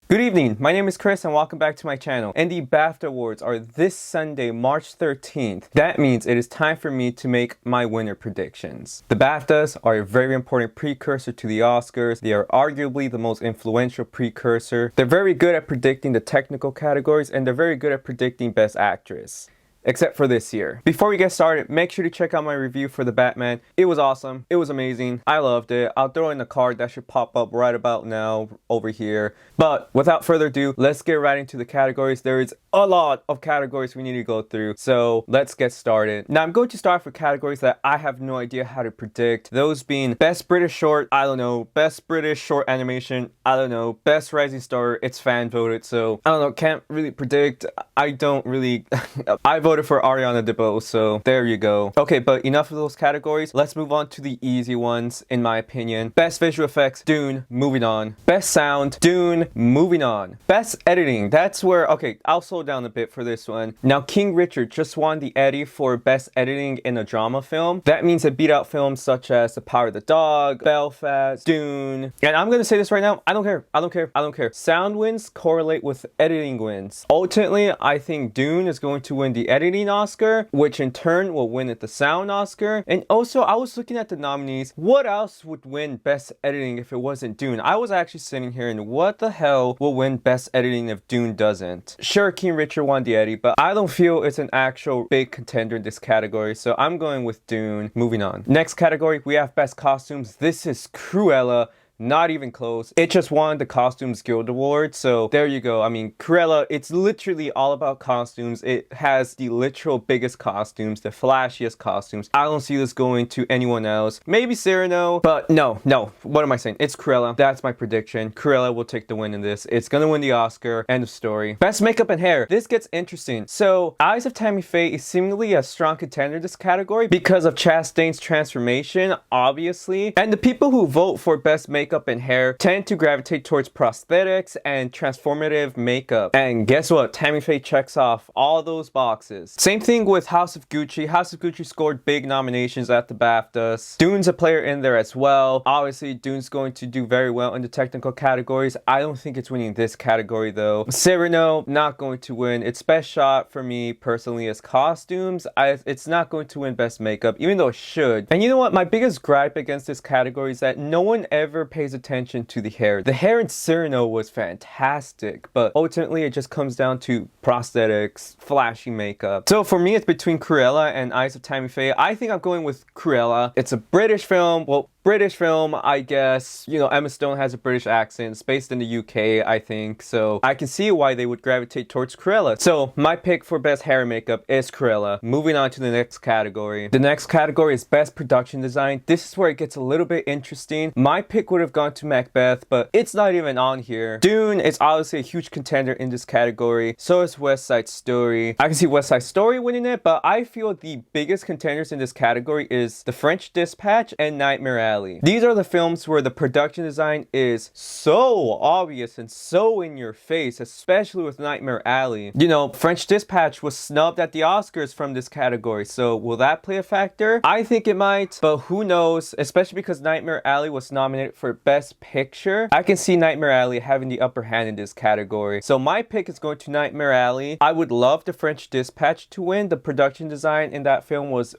Good evening, my name is Chris and welcome back to my channel. And the BAFTA Awards are this Sunday, March 13th. That means it is time for me to make my winner predictions. The BAFTAs are a very important precursor to the Oscars. They are arguably the most influential precursor. They're very good at predicting the technical categories and they're very good at predicting Best Actress. Except for this year. Before we get started, make sure to check out my review for The Batman. It was awesome. It was amazing. I loved it. I'll throw in the card that should pop up right about now over here. But without further ado, let's get right into the categories. There is a lot of categories we need to go through. So let's get started. Now I'm going to start with categories that I have no idea how to predict. Those being Best British Short, I don't know. Best British Short Animation, I don't know. Best Rising Star, it's fan voted. So I don't know, can't really predict. I don't really, I voted for Ariana DeBose, so there you go. Okay, but enough of those categories. Let's move on to the easy ones, in my opinion. Best Visual Effects, Dune, moving on. Best Sound, Dune, moving on. Best Editing, that's where, okay, I'll slow down a bit for this one. Now, King Richard just won the Eddie for Best Editing in a Drama Film. That means it beat out films such as The Power of the Dog, Belfast, Dune. And I'm gonna say this right now, I don't care. I don't care. I don't care. Sound wins correlate with editing wins. Ultimately, I think Dune is going to win the editing Oscar, which in turn will win at the sound Oscar. And also, I was looking at the nominees. What else would win Best Editing if it wasn't Dune? I was actually sitting here and what the hell will win Best Editing if Dune doesn't? Sure, King Richard won the Eddie, but I don't feel it's an actual big contender in this category, so I'm going with Dune. Moving on. Next category, we have Best Costumes. This is Cruella. Not even close. It just won the Costumes Guild Award, so there you go. I mean, Cruella, it's literally all about costumes. It has the literal biggest costumes, the flashiest costumes. I don't see this going to anyone else. Maybe Cyrano, but no. What am I saying? It's Cruella. That's my prediction. Cruella will take the win in this. It's gonna win the Oscar. End of story. Best Makeup and Hair. This gets interesting. So, Eyes of Tammy Faye is seemingly a strong contender in this category because of Chastain's transformation, obviously. And the people who vote for Best Makeup and hair tend to gravitate towards prosthetics and transformative makeup. And guess what? Tammy Faye checks off all those boxes. Same thing with House of Gucci. House of Gucci scored big nominations at the BAFTAs. Dune's a player in there as well. Obviously, Dune's going to do very well in the technical categories. I don't think it's winning this category though. Cyrano, not going to win. Its best shot for me personally is costumes. It's not going to win best makeup, even though it should. And you know what? My biggest gripe against this category is that no one ever pays attention to the hair. The hair in Cyrano was fantastic, but ultimately it just comes down to prosthetics, flashy makeup. So for me, it's between Cruella and Eyes of Tammy Faye. I think I'm going with Cruella. It's a British film. Well, British film, I guess. You know, Emma Stone has a British accent. It's based in the UK, I think. So I can see why they would gravitate towards Cruella. So my pick for best hair and makeup is Cruella. Moving on to the next category. The next category is best production design. This is where it gets a little bit interesting. My pick would have gone to Macbeth, but it's not even on here. Dune is obviously a huge contender in this category. So is West Side Story. I can see West Side Story winning it, but I feel the biggest contenders in this category is The French Dispatch and Nightmare Alley. These are the films where the production design is so obvious and so in your face, especially with Nightmare Alley. You know, French Dispatch was snubbed at the Oscars from this category, so will that play a factor? I think it might, but who knows, especially because Nightmare Alley was nominated for Best Picture. I can see Nightmare Alley having the upper hand in this category. So my pick is going to Nightmare Alley. I would love The French Dispatch to win. The production design in that film was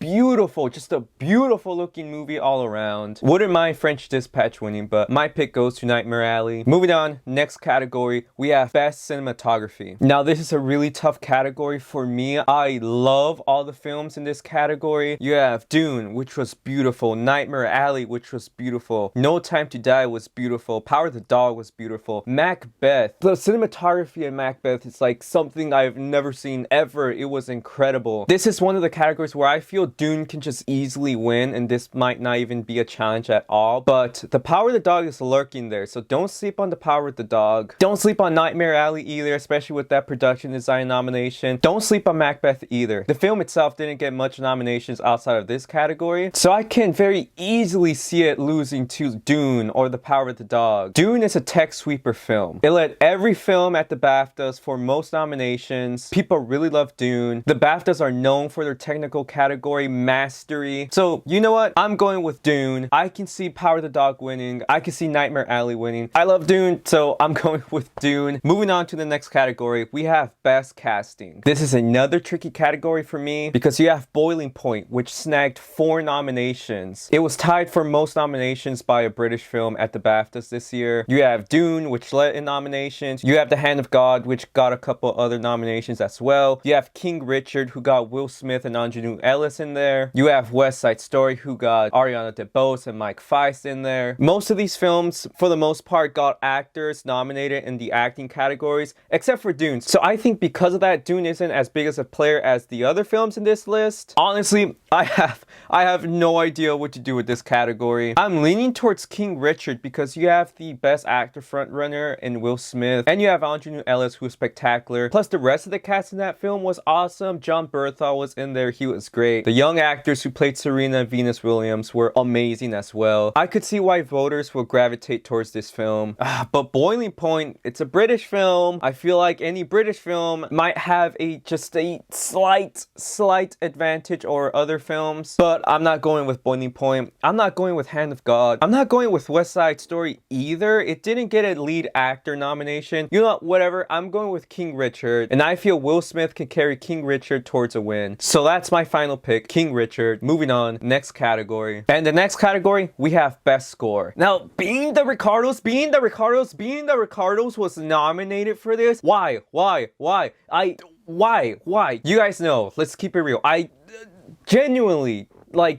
beautiful, just a beautiful looking movie all around. Wouldn't mind French Dispatch winning, but my pick goes to Nightmare Alley. Moving on, next category, we have Best Cinematography. Now this is a really tough category for me. I love all the films in this category. You have Dune, which was beautiful. Nightmare Alley, which was beautiful. No Time to Die was beautiful. Power of the Dog was beautiful. Macbeth. The cinematography in Macbeth is like something I've never seen ever. It was incredible. This is one of the categories where I feel Dune can just easily win, and this might not even be a challenge at all. But The Power of the Dog is lurking there, so don't sleep on The Power of the Dog. Don't sleep on Nightmare Alley either, especially with that production design nomination. Don't sleep on Macbeth either. The film itself didn't get much nominations outside of this category, so I can very easily see it losing to Dune or The Power of the Dog. Dune is a tech sweeper film. It led every film at the BAFTAs for most nominations. People really love Dune. The BAFTAs are known for their technical category story mastery. So you know what? I'm going with Dune. I can see Power the Dog winning. I can see Nightmare Alley winning. I love Dune, so I'm going with Dune. Moving on to the next category, we have Best Casting. This is another tricky category for me because you have Boiling Point, which snagged 4 nominations. It was tied for most nominations by a British film at the BAFTAs this year. You have Dune, which led in nominations. You have The Hand of God, which got a couple other nominations as well. You have King Richard, who got Will Smith and Anjanou Ellis in there. You have West Side Story, who got Ariana DeBose and Mike Feist in there. Most of these films, for the most part, got actors nominated in the acting categories, except for Dune. So I think because of that, Dune isn't as big as a player as the other films in this list. Honestly, I have no idea what to do with this category. I'm leaning towards King Richard because you have the best actor frontrunner in Will Smith, and you have Anjanou Ellis, who's spectacular. Plus, the rest of the cast in that film was awesome. John Berthal was in there. He was great. The young actors who played Serena and Venus Williams were amazing as well. I could see why voters will gravitate towards this film. But Boiling Point, it's a British film. I feel like any British film might have just a slight advantage over other films. But I'm not going with Boiling Point. I'm not going with Hand of God. I'm not going with West Side Story either. It didn't get a lead actor nomination. You know what? Whatever. I'm going with King Richard. And I feel Will Smith can carry King Richard towards a win. So that's my final pick, King Richard. Moving on, next category. And the next category, we have Best Score. Now, being the Ricardos was nominated for this. Why? You guys know. Let's keep it real. I genuinely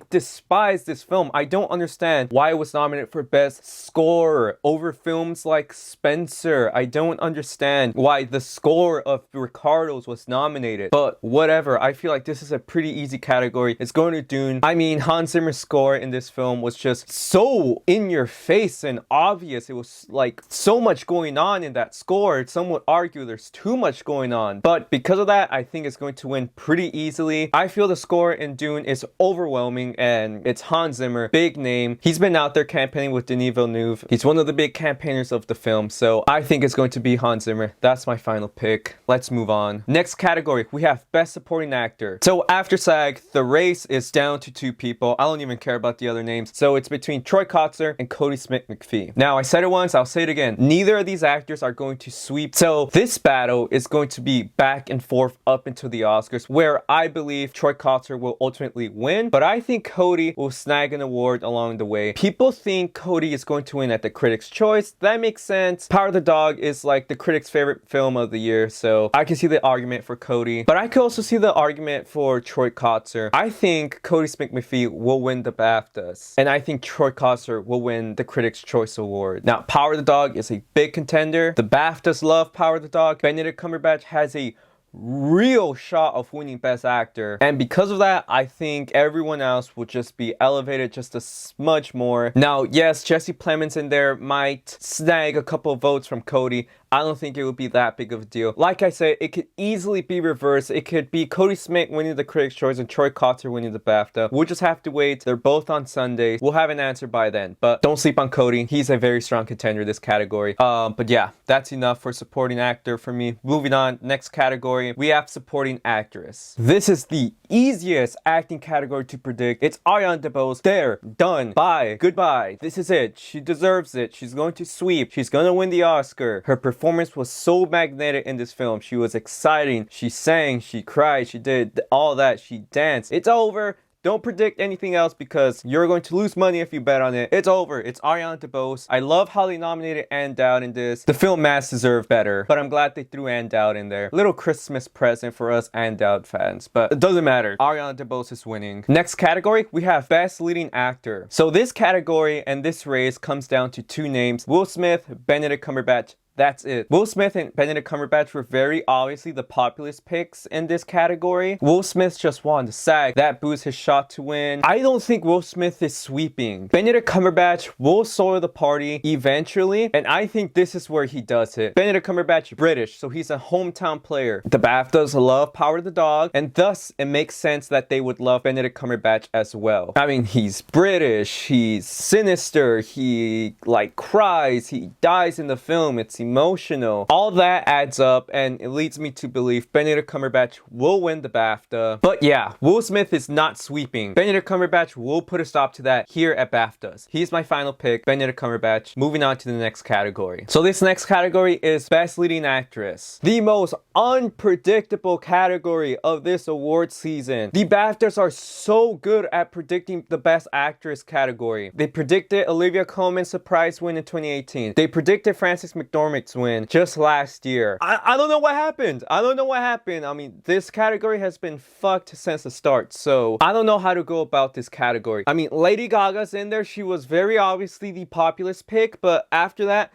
despise this film. I don't understand why it was nominated for Best Score over films like Spencer. I don't understand why the score of Ricardo's was nominated. But whatever, I feel like this is a pretty easy category. It's going to Dune. I mean, Hans Zimmer's score in this film was just so in your face and obvious. It was like so much going on in that score. Some would argue there's too much going on. But because of that, I think it's going to win pretty easily. I feel the score in Dune is overwhelming. And it's Hans Zimmer, big name. He's been out there campaigning with Denis Villeneuve. He's one of the big campaigners of the film, so I think it's going to be Hans Zimmer. That's my final pick. Let's move on. Next category, we have Best Supporting Actor. So after SAG, the race is down to 2 people. I don't even care about the other names. So it's between Troy Kotsur and Cody Smith-McPhee. Now, I said it once, I'll say it again. Neither of these actors are going to sweep. So this battle is going to be back and forth up into the Oscars, where I believe Troy Kotsur will ultimately win, but I think Cody will snag an award along the way. People think Cody is going to win at the Critics' Choice. That makes sense. Power of the Dog is like the critics' favorite film of the year, so I can see the argument for Cody. But I could also see the argument for Troy Kotsur. I think Cody Smith-McPhee will win the BAFTAs, and I think Troy Kotsur will win the Critics' Choice Award. Now, Power of the Dog is a big contender. The BAFTAs love Power of the Dog. Benedict Cumberbatch has a real shot of winning Best Actor, and because of that, I think everyone else will just be elevated just a smudge more. Now, yes, Jesse Plemons in there might snag a couple of votes from Cody. I don't think it would be that big of a deal. Like I said, it could easily be reversed. It could be Cody Smith winning the Critics' Choice and Troy Kotsur winning the BAFTA. We'll just have to wait. They're both on Sundays. We'll have an answer by then. But don't sleep on Cody. He's a very strong contender this category. But yeah, that's enough for Supporting Actor for me. Moving on, next category, we have Supporting Actress. This is the easiest acting category to predict. It's Ariana DeBose. There, done, bye, goodbye. This is it. She deserves it. She's going to sweep. She's going to win the Oscar. Her performance was so magnetic in this film. She was exciting. She sang, she cried, she did all that. She danced. It's over. Don't predict anything else because you're going to lose money if you bet on it. It's over. It's Ariana DeBose. I love how they nominated Ann Dowd in this. The film Mass deserved better, but I'm glad they threw Ann Dowd in there. Little Christmas present for us Ann Dowd fans, but it doesn't matter. Ariana DeBose is winning. Next category, we have Best Leading Actor. So this category and this race comes down to 2 names: Will Smith, Benedict Cumberbatch. That's it. Will Smith and Benedict Cumberbatch were very obviously the populist picks in this category. Will Smith just won the SAG. That boosts his shot to win. I don't think Will Smith is sweeping. Benedict Cumberbatch will soil the party eventually, and I think this is where he does it. Benedict Cumberbatch, British, so he's a hometown player. The BAFTAs love Power of the Dog, and thus it makes sense that they would love Benedict Cumberbatch as well. I mean, he's British, he's sinister, he cries, he dies in the film. It's emotional. All that adds up, and it leads me to believe Benedict Cumberbatch will win the BAFTA. But yeah, Will Smith is not sweeping. Benedict Cumberbatch will put a stop to that here at BAFTAs. He's my final pick, Benedict Cumberbatch. Moving on to the next category. So this next category is Best Leading Actress. The most unpredictable category of this award season. The BAFTAs are so good at predicting the Best Actress category. They predicted Olivia Colman's surprise win in 2018. They predicted Frances McDormand's win just last year. I don't know what happened. I don't know what happened. I mean, this category has been fucked since the start, so I don't know how to go about this category. I mean, Lady Gaga's in there. She was very obviously the populist pick, but after that,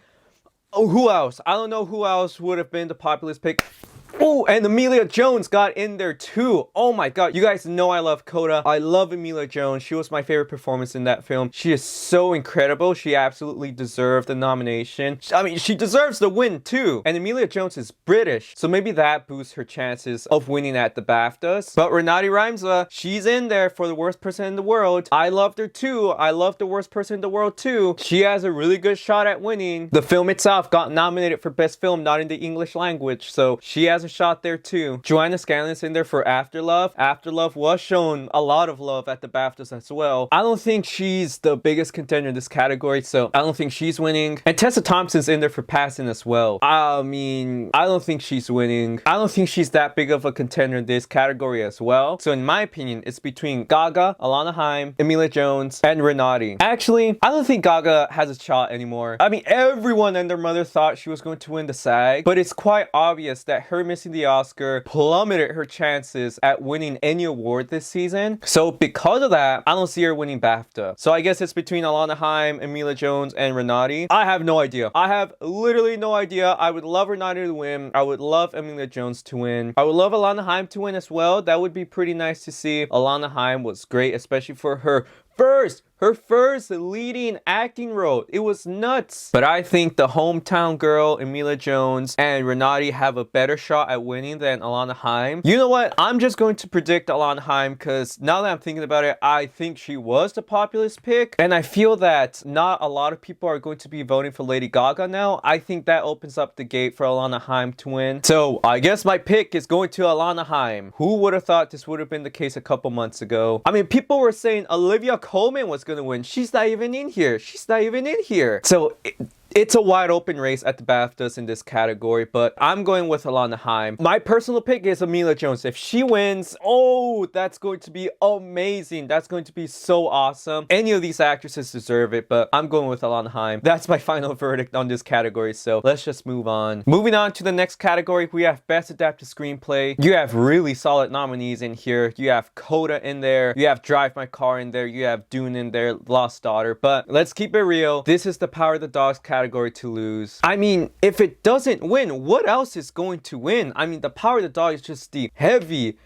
oh, who else? I don't know who else would have been the populist pick. Oh, and Emilia Jones got in there too. Oh my god. You guys know I love Coda. I love Emilia Jones. She was my favorite performance in that film. She is so incredible. She absolutely deserved the nomination. I mean, she deserves the win too. And Emilia Jones is British, so maybe that boosts her chances of winning at the BAFTAs. But Renati Rymza, she's in there for the worst person in the world. I loved her too. I love the worst person in the world too. She has a really good shot at winning. The film itself got nominated for Best Film, not in the English language, so she has a shot there too. Joanna Scanlon's in there for Afterlove. Afterlove was shown a lot of love at the BAFTAs as well. I don't think she's the biggest contender in this category, so I don't think she's winning. And Tessa Thompson's in there for Passing as well. I mean, I don't think she's winning. I don't think she's that big of a contender in this category as well. So in my opinion, it's between Gaga, Alana Haim, Emilia Jones, and Renati. Actually, I don't think Gaga has a shot anymore. I mean, everyone and their mother thought she was going to win the SAG, but it's quite obvious that her missing the Oscar plummeted her chances at winning any award this season. So because of that, I don't see her winning BAFTA. So I guess it's between Alana Haim, Emilia Jones, and Renati. I have no idea. I have literally no idea. I would love Renati to win. I would love Emilia Jones to win. I would love Alana Haim to win as well. That would be pretty nice to see. Alana Haim was great, especially for her first leading acting role. It was nuts. But I think the hometown girl, Emilia Jones, and Renati have a better shot at winning than Alana Haim. You know what? I'm just going to predict Alana Haim because now that I'm thinking about it, I think she was the populist pick. And I feel that not a lot of people are going to be voting for Lady Gaga now. I think that opens up the gate for Alana Haim to win. So I guess my pick is going to Alana Haim. Who would have thought this would have been the case a couple months ago? I mean, people were saying Olivia Colman was gonna win. She's not even in here. She's not even in here. So it's a wide open race at the BAFTAs in this category, but I'm going with Alana Haim. My personal pick is Emilia Jones. If she wins, oh, that's going to be amazing. That's going to be so awesome. Any of these actresses deserve it, but I'm going with Alana Haim. That's my final verdict on this category, so let's just move on. Moving on to the next category, we have Best Adapted Screenplay. You have really solid nominees in here. You have Coda in there. You have Drive My Car in there. You have Dune in there, Lost Daughter. But let's keep it real. This is the Power of the Dogs category to lose. I mean, if it doesn't win, what else is going to win? I mean, the Power of the Dog is just the heavy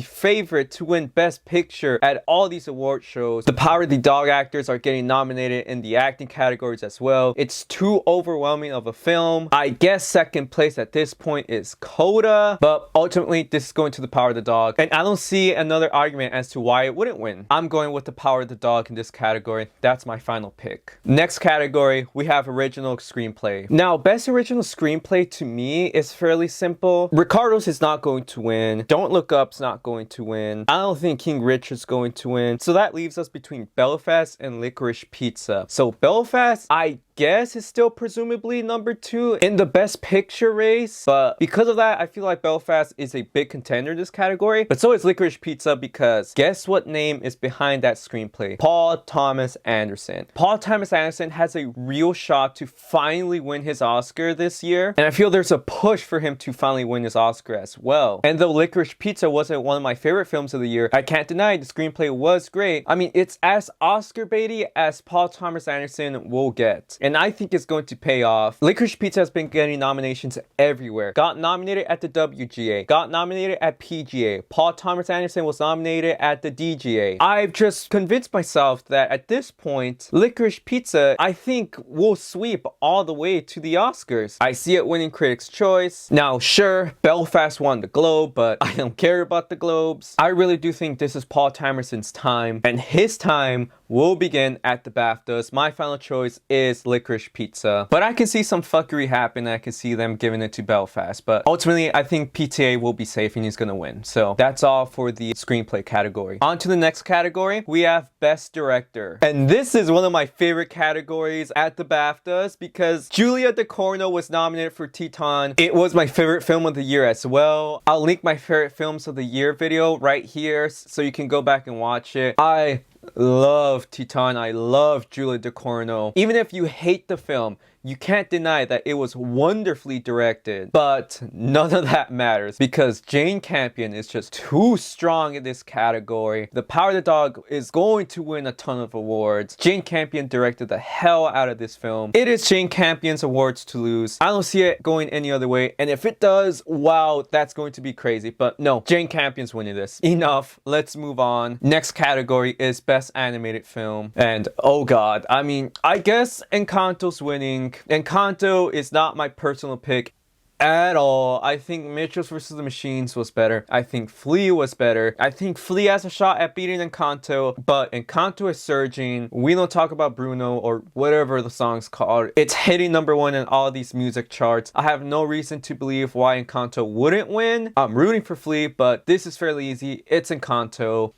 favorite to win Best Picture at all these award shows. The Power of the Dog actors are getting nominated in the acting categories as well. It's too overwhelming of a film. I guess second place at this point is Coda, but ultimately this is going to the Power of the Dog, and I don't see another argument as to why it wouldn't win. I'm going with the Power of the Dog in this category. That's my final pick. Next category, we have Original Screenplay. Now, Best Original Screenplay to me is fairly simple. Ricardo's is not going to win. Don't Look Up's not going to win. I don't think King Richard's going to win. So that leaves us between Belfast and Licorice Pizza. So Belfast, I guess, is still presumably number 2 in the Best Picture race, but because of that, I feel like Belfast is a big contender in this category. But so is Licorice Pizza, because guess what name is behind that screenplay? Paul Thomas Anderson. Paul Thomas Anderson has a real shot to finally win his Oscar this year, and I feel there's a push for him to finally win his Oscar as well. And though Licorice Pizza wasn't one of my favorite films of the year, I can't deny the screenplay was great. I mean, it's as Oscar baity as Paul Thomas Anderson will get, and I think it's going to pay off. Licorice Pizza has been getting nominations everywhere. Got nominated at the WGA, got nominated at PGA. Paul Thomas Anderson was nominated at the DGA. I've just convinced myself that at this point, Licorice Pizza, I think, will sweep all the way to the Oscars. I see it winning Critics' Choice. Now, sure, Belfast won the Globe, but I don't care about the Globes. I really do think this is Paul Thomason's time, and his time will begin at the BAFTAs. My final choice is Licorice Pizza, but I can see some fuckery happen. I can see them giving it to Belfast, but ultimately I think PTA will be safe and he's gonna win. So that's all for the screenplay category. On to the next category, we have Best Director. And this is one of my favorite categories at the BAFTAs because Julia Ducournau was nominated for Titan. It was my favorite film of the year as well. I'll link my favorite films of the year video right here so you can go back and watch it. I love Titan. I love Julia Ducournau. Even if you hate the film, you can't deny that it was wonderfully directed, but none of that matters because Jane Campion is just too strong in this category. The Power of the Dog is going to win a ton of awards. Jane Campion directed the hell out of this film. It is Jane Campion's awards to lose. I don't see it going any other way, and if it does, wow, that's going to be crazy, but no, Jane Campion's winning this. Enough, let's move on. Next category is Best Animated Film, and oh god, I mean, I guess Encanto's winning. Encanto is not my personal pick at all. I think Mitchells vs. the Machines was better. I think Flea was better. I think Flea has a shot at beating Encanto, but Encanto is surging. We Don't Talk About Bruno, or whatever the song's called. It's hitting #1 in all these music charts. I have no reason to believe why Encanto wouldn't win. I'm rooting for Flea, but this is fairly easy. It's Encanto.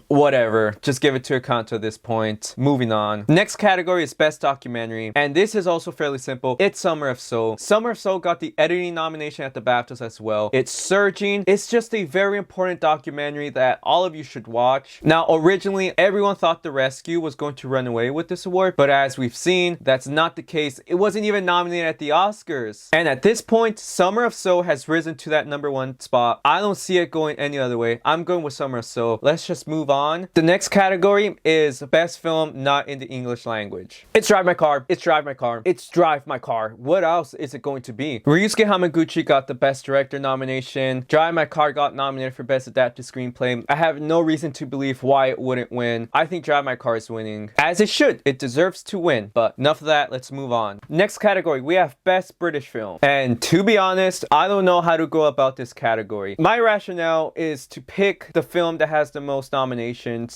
Whatever, just give it to Encanto at this point. Moving on. Next category is Best Documentary, and this is also fairly simple. It's Summer of Soul. Summer of Soul got the editing nomination at the BAFTAs as well. It's surging. It's just a very important documentary that all of you should watch. Now, originally, everyone thought The Rescue was going to run away with this award, but as we've seen, that's not the case. It wasn't even nominated at the Oscars. And at this point, Summer of Soul has risen to that #1 spot. I don't see it going any other way. I'm going with Summer of Soul. Let's just move on. The next category is Best Film Not in the English Language. It's Drive My Car. It's Drive My Car. It's Drive My Car. What else is it going to be? Ryusuke Hamaguchi got the Best Director nomination. Drive My Car got nominated for Best Adapted Screenplay. I have no reason to believe why it wouldn't win. I think Drive My Car is winning. As it should. It deserves to win. But enough of that. Let's move on. Next category, we have Best British Film. And to be honest, I don't know how to go about this category. My rationale is to pick the film that has the most nominations.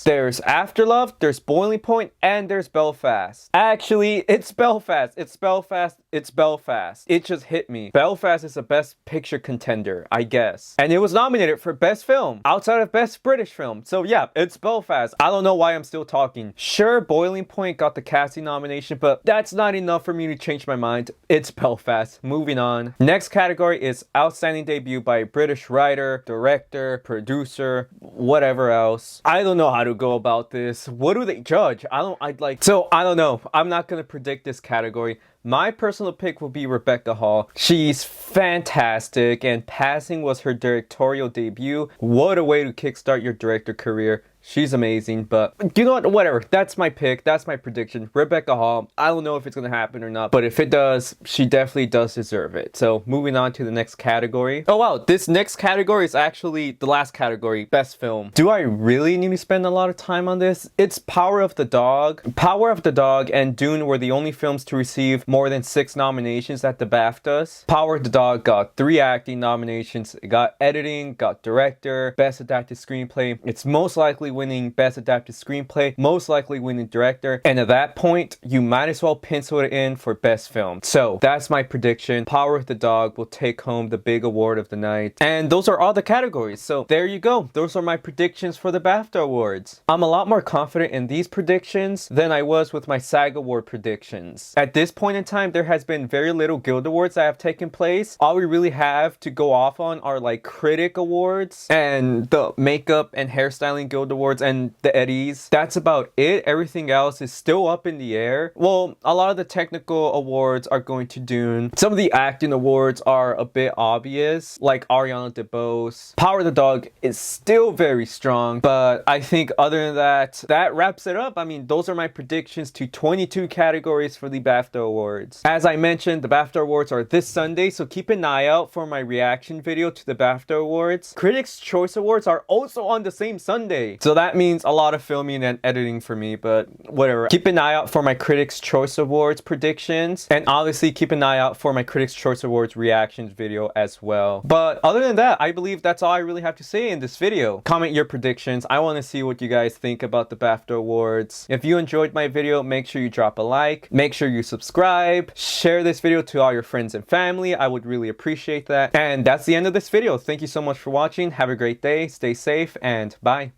There's Afterlove, there's Boiling Point, and there's Belfast. Actually, it's Belfast. It's Belfast. It's Belfast. It just hit me. Belfast is the Best Picture contender, I guess. And it was nominated for Best Film outside of Best British Film. So yeah, it's Belfast. I don't know why I'm still talking. Sure, Boiling Point got the casting nomination, but that's not enough for me to change my mind. It's Belfast. Moving on. Next category is Outstanding Debut by a British writer, director, producer, whatever else. I don't know how to go about this. What do they judge? I don't know. I'm not gonna predict this category. My personal pick will be Rebecca Hall. She's fantastic, and Passing was her directorial debut. What a way to kickstart your director career. She's amazing, but you know what? Whatever. That's my pick. That's my prediction. Rebecca Hall. I don't know if it's going to happen or not, but if it does, she definitely does deserve it. So moving on to the next category. Oh wow, this next category is actually the last category, Best Film. Do I really need to spend a lot of time on this? It's Power of the Dog. Power of the Dog and Dune were the only films to receive more than 6 nominations at the BAFTAs. Power of the Dog got 3 acting nominations. It got editing, got director, Best Adapted Screenplay. It's most likely winning Best Adapted Screenplay, most likely winning director, and at that point you might as well pencil it in for Best Film. So that's my prediction. Power of the Dog will take home the big award of the night, and those are all the categories. So there you go. Those are my predictions for the BAFTA Awards. I'm a lot more confident in these predictions than I was with my SAG Award predictions. At this point in time, there has been very little Guild Awards that have taken place. All we really have to go off on are like critic awards and the makeup and hairstyling Guild Awards and the Eddies. That's about it. Everything else is still up in the air. Well, a lot of the technical awards are going to Dune. Some of the acting awards are a bit obvious, like Ariana DeBose. Power of the Dog is still very strong, but I think other than that, that wraps it up. I mean, those are my predictions to 22 categories for the BAFTA Awards. As I mentioned, the BAFTA Awards are this Sunday, so keep an eye out for my reaction video to the BAFTA Awards. Critics' Choice Awards are also on the same Sunday, so that means a lot of filming and editing for me, but whatever. Keep an eye out for my Critics' Choice Awards predictions, and obviously keep an eye out for my Critics' Choice Awards reactions video as well. But other than that, I believe that's all I really have to say in this video. Comment your predictions. I want to see what you guys think about the BAFTA Awards. If you enjoyed my video, make sure you drop a like, make sure you subscribe, share this video to all your friends and family. I would really appreciate that. And that's the end of this video. Thank you so much for watching. Have a great day, stay safe, and bye.